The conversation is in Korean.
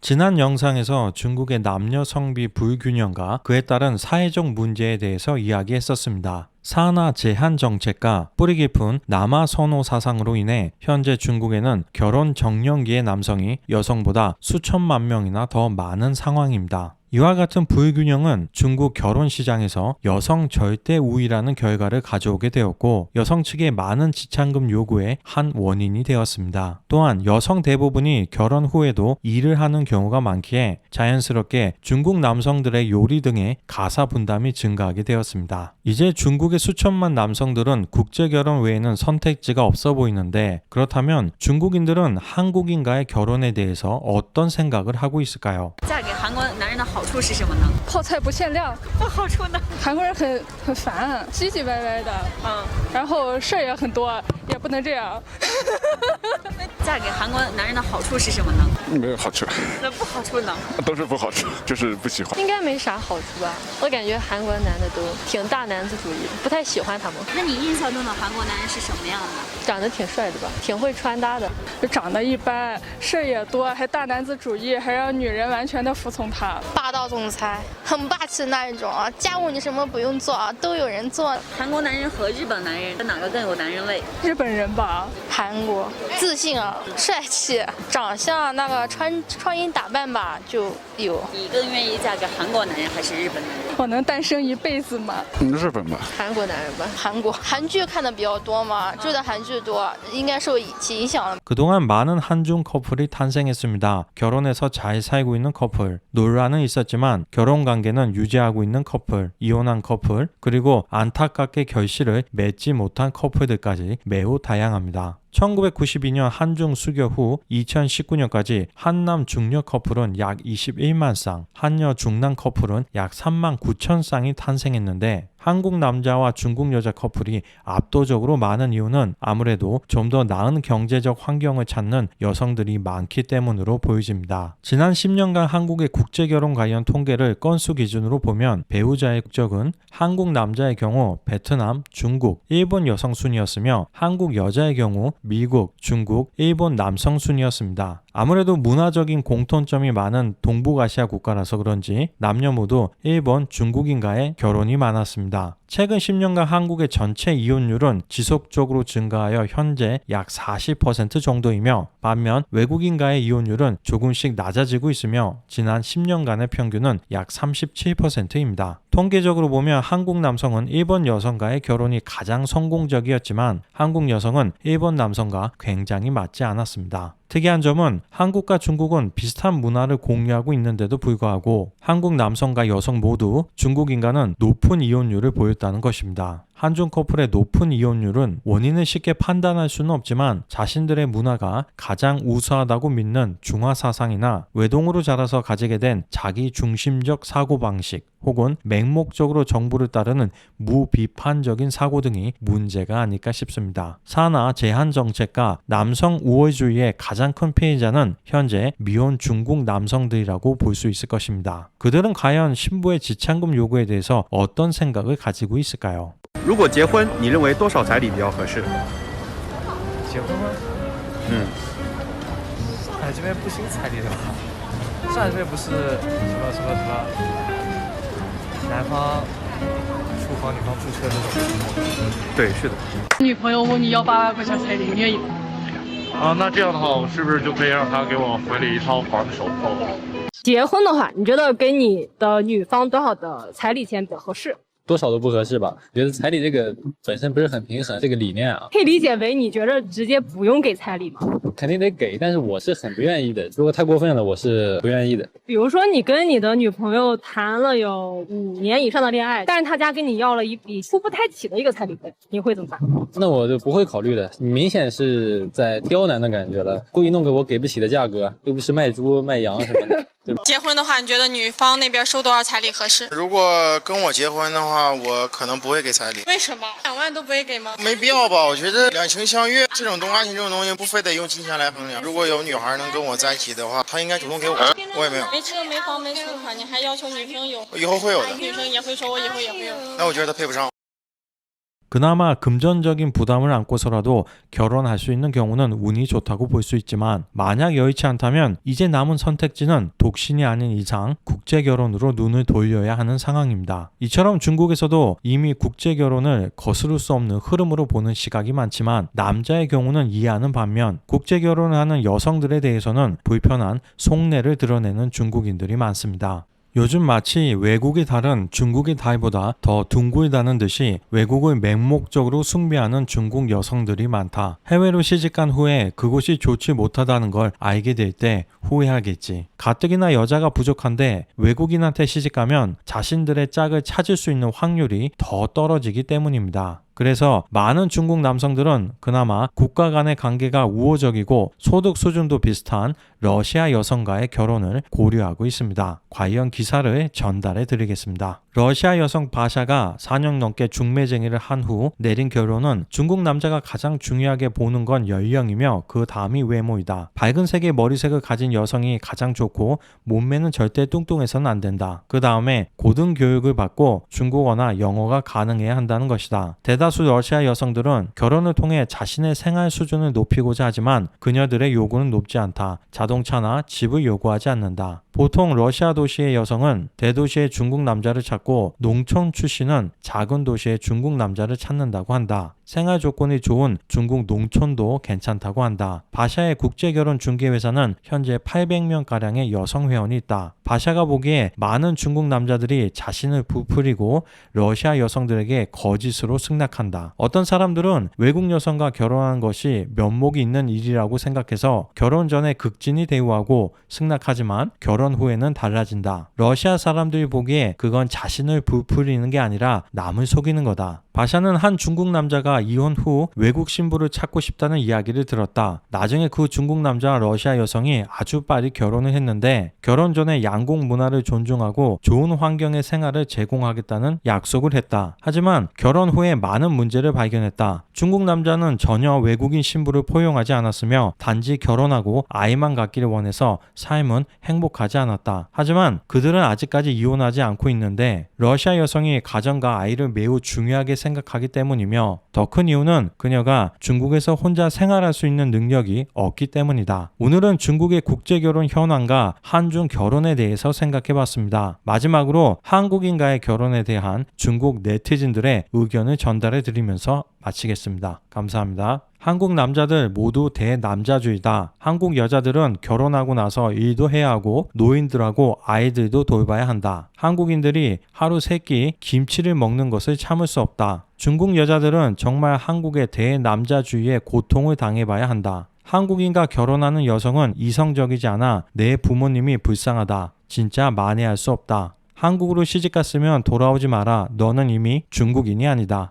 지난 영상에서 중국의 남녀 성비 불균형과 그에 따른 사회적 문제에 대해서 이야기했었습니다. 산하 제한 정책과 뿌리 깊은 남아 선호 사상으로 인해 현재 중국에는 결혼 정년기의 남성이 여성보다 수천만 명이나 더 많은 상황입니다. 이와 같은 불균형은 중국 결혼 시장에서 여성 절대 우위라는 결과를 가져오게 되었고 여성 측의 많은 지참금 요구의 한 원인이 되었습니다. 또한 여성 대부분이 결혼 후에도 일을 하는 경우가 많기에 자연스럽게 중국 남성들의 요리 등의 가사 분담이 증가하게 되었습니다. 이제 중국의 수천만 남성들은 국제 결혼 외에는 선택지가 없어 보이는데 그렇다면 중국인들은 한국인과의 결혼에 대해서 어떤 생각을 하고 있을까요? 嫁给韩国男人的好处是什么呢？泡菜不限量，不好处呢？韩国人很烦，唧唧歪歪的，然后事儿也很多，也不能这样。嫁给韩国男人的好处是什么呢？没有好处，那不好处呢？都是不好处，就是不喜欢。应该没啥好处吧？我感觉韩国男的都挺大男子主义的，不太喜欢他们。那你印象中的韩国男人是什么样的？长得挺帅的吧，挺会穿搭的。长得一般，事儿也多，还大男子主义，还让女人完全的服从他。霸道总裁，很霸气那一种啊，家务你什么不用做啊，都有人做。韩国男人和日本男人哪个更有男人味？日本人吧，韩国自信啊，帅气，长相那个穿衣打扮吧就有。你更愿意嫁给韩国男人还是日本男人？我能单身一辈子吗？日本吧，韩国男人吧，韩剧看的比较多嘛，追的韩剧多，应该受其影响了。 그동안 많은 한중 커플이 탄생했습니다. 결혼해서 잘 살고 있는 커플, 논란은 있었지만 결혼 관계는 유지하고 있는 커플, 이혼한 커플, 그리고 안타깝게 결실을 맺지 못한 커플들까지 매우 다양합니다. 1992년 한중 수교 후 2019년까지 한남 중녀 커플은 약 21만 쌍, 한여 중남 커플은 약 3만 9천 쌍이 탄생했는데 한국 남자와 중국 여자 커플이 압도적으로 많은 이유는 아무래도 좀 더 나은 경제적 환경을 찾는 여성들이 많기 때문으로 보여집니다. 지난 10년간 한국의 국제결혼 관련 통계를 건수 기준으로 보면 배우자의 국적은 한국 남자의 경우 베트남, 중국, 일본 여성 순이었으며 한국 여자의 경우 미국, 중국, 일본 남성 순이었습니다. 아무래도 문화적인 공통점이 많은 동북아시아 국가라서 그런지 남녀 모두 일본, 중국인과의 결혼이 많았습니다. 최근 10년간 한국의 전체 이혼율은 지속적으로 증가하여 현재 약 40% 정도이며 반면 외국인과의 이혼율은 조금씩 낮아지고 있으며 지난 10년간의 평균은 약 37%입니다. 통계적으로 보면 한국 남성은 일본 여성과의 결혼이 가장 성공적이었지만 한국 여성은 일본 남성과 굉장히 맞지 않았습니다. 특이한 점은 한국과 중국은 비슷한 문화를 공유하고 있는데도 불구하고 한국 남성과 여성 모두 중국인과는 높은 이혼율을 보였다는 것입니다. 한중 커플의 높은 이혼율은 원인을 쉽게 판단할 수는 없지만 자신들의 문화가 가장 우수하다고 믿는 중화 사상이나 외동으로 자라서 가지게 된 자기 중심적 사고방식 혹은 맹목적으로 정부를 따르는 무비판적인 사고 등이 문제가 아닐까 싶습니다. 산하 제한 정책과 남성 우월주의의 가장 큰 피해자는 현재 미혼 중국 남성들이라고 볼 수 있을 것입니다. 그들은 과연 신부의 지참금 요구에 대해서 어떤 생각을 가지고 있을까요? 如果结婚，你认为多少彩礼比较合适？结婚吗？上海这边不兴彩礼的吧？上海这边不是什么，男方出房女方出车这种。对，是的。女朋友问你要8万块钱彩礼，你愿意吗？那这样的话，我是不是就可以让他给我回礼一套房子首付？结婚的话，你觉得给你的女方多少的彩礼钱比较合适？多少都不合适吧？觉得彩礼这个本身不是很平衡，这个理念啊，可以理解为你觉得直接不用给彩礼吗？肯定得给，但是我是很不愿意的。如果太过分了，我是不愿意的。比如说你跟你的女朋友谈了有5年以上的恋爱，但是她家跟你要了一笔付不太起的一个彩礼费，你会怎么办？那我就不会考虑的，明显是在刁难的感觉了，故意弄个我给不起的价格，又不是卖猪卖羊什么的。结婚的话，你觉得女方那边收多少彩礼合适？如果跟我结婚的话，我可能不会给彩礼。为什么？2万都不会给吗？没必要吧？我觉得两情相悦这种爱情这种东西，不非得用金钱来衡量。如果有女孩能跟我在一起的话，她应该主动给我，我也没有。没车没房没车的话，你还要求女生有？以后会有的。女生也会说，我以后也会有。那我觉得她配不上。 그나마 금전적인 부담을 안고서라도 결혼할 수 있는 경우는 운이 좋다고 볼 수 있지만 만약 여의치 않다면 이제 남은 선택지는 독신이 아닌 이상 국제 결혼으로 눈을 돌려야 하는 상황입니다. 이처럼 중국에서도 이미 국제 결혼을 거스를 수 없는 흐름으로 보는 시각이 많지만 남자의 경우는 이해하는 반면 국제 결혼을 하는 여성들에 대해서는 불편한 속내를 드러내는 중국인들이 많습니다. 요즘 마치 외국이 다른 중국의 다이보다 더 둥글다는 듯이 외국을 맹목적으로 숭배하는 중국 여성들이 많다. 해외로 시집간 후에 그곳이 좋지 못하다는 걸 알게 될 때 후회하겠지. 가뜩이나 여자가 부족한데 외국인한테 시집가면 자신들의 짝을 찾을 수 있는 확률이 더 떨어지기 때문입니다. 그래서 많은 중국 남성들은 그나마 국가 간의 관계가 우호적이고 소득 수준도 비슷한 러시아 여성과의 결혼을 고려하고 있습니다. 관련 기사를 전달해 드리겠습니다. 러시아 여성 바샤가 4년 넘게 중매쟁이를 한 후 내린 결론은 중국 남자가 가장 중요하게 보는 건 연령이며 그 다음이 외모이다. 밝은 색의 머리색을 가진 여성이 가장 좋고 몸매는 절대 뚱뚱해서는 안 된다. 그 다음에 고등교육을 받고 중국어나 영어가 가능해야 한다는 것이다. 대다수 러시아 여성들은 결혼을 통해 자신의 생활 수준을 높이고자 하지만 그녀들의 요구는 높지 않다. 자동차나 집을 요구하지 않는다. 보통 러시아 도시의 여성은 대도시의 중국 남자를 찾고 농촌 출신은 작은 도시의 중국 남자를 찾는다고 한다. 생활 조건이 좋은 중국 농촌도 괜찮다고 한다. 바샤의 국제결혼 중개회사는 현재 800명가량의 여성 회원이 있다. 바샤가 보기에 많은 중국 남자들이 자신을 부풀리고 러시아 여성들에게 거짓으로 승낙한다. 어떤 사람들은 외국 여성과 결혼하는 것이 면목이 있는 일이라고 생각해서 결혼 전에 극진히 대우하고 승낙하지만 결혼 후에는 달라진다. 러시아 사람들이 보기에 그건 자신을 부풀리는 게 아니라 남을 속이는 거다. 바샤는 한 중국 남자가 이혼 후 외국 신부를 찾고 싶다는 이야기를 들었다. 나중에 그 중국 남자와 러시아 여성이 아주 빨리 결혼을 했는데 결혼 전에 양국 문화를 존중하고 좋은 환경의 생활을 제공하겠다는 약속을 했다. 하지만 결혼 후에 많은 문제를 발견했다. 중국 남자는 전혀 외국인 신부를 포용하지 않았으며 단지 결혼하고 아이만 갖기를 원해서 삶은 행복하지 않았다. 하지만 그들은 아직까지 이혼하지 않고 있는데 러시아 여성이 가정과 아이를 매우 중요하게 생각하기 때문이며 더 큰 이유는 그녀가 중국에서 혼자 생활할 수 있는 능력이 없기 때문이다. 오늘은 중국의 국제결혼 현황과 한중 결혼에 대해서 생각해봤습니다. 마지막으로 한국인과의 결혼에 대한 중국 네티즌들의 의견을 전달해 드리면서 마치겠습니다. 감사합니다. 한국 남자들 모두 대남자주의다. 한국 여자들은 결혼하고 나서 일도 해야 하고 노인들하고 아이들도 돌봐야 한다. 한국인들이 하루 3끼 김치를 먹는 것을 참을 수 없다. 중국 여자들은 정말 한국의 대남자주의에 고통을 당해봐야 한다. 한국인과 결혼하는 여성은 이성적이지 않아 내 부모님이 불쌍하다. 진짜 만회할 수 없다. 한국으로 시집갔으면 돌아오지 마라. 너는 이미 중국인이 아니다.